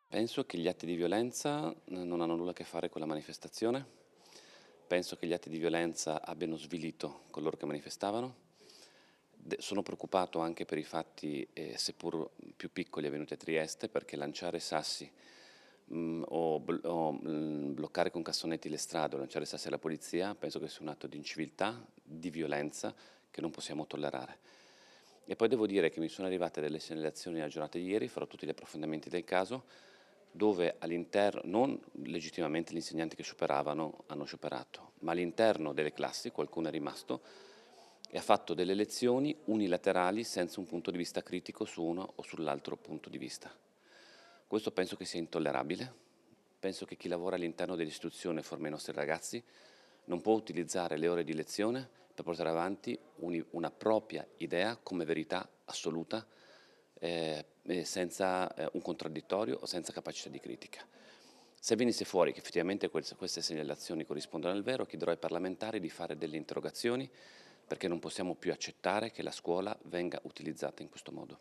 Penso che gli atti di violenza non hanno nulla a che fare con la manifestazione, penso che gli atti di violenza abbiano svilito coloro che manifestavano. Sono preoccupato anche per i fatti, seppur più piccoli, avvenuti a Trieste, perché lanciare sassi bloccare con cassonetti le strade o lanciare sassi alla polizia penso che sia un atto di inciviltà, di violenza che non possiamo tollerare. E poi devo dire che mi sono arrivate delle segnalazioni nella giornata di ieri, farò tutti gli approfondimenti del caso, dove all'interno, non legittimamente gli insegnanti che scioperavano hanno scioperato, ma all'interno delle classi qualcuno è rimasto e ha fatto delle lezioni unilaterali senza un punto di vista critico su uno o sull'altro punto di vista. Questo penso che sia intollerabile, penso che chi lavora all'interno dell'istituzione e forma i nostri ragazzi non può utilizzare le ore di lezione per portare avanti una propria idea come verità assoluta, senza un contraddittorio o senza capacità di critica. Se venisse fuori che effettivamente queste segnalazioni corrispondono al vero, chiederò ai parlamentari di fare delle interrogazioni perché non possiamo più accettare che la scuola venga utilizzata in questo modo.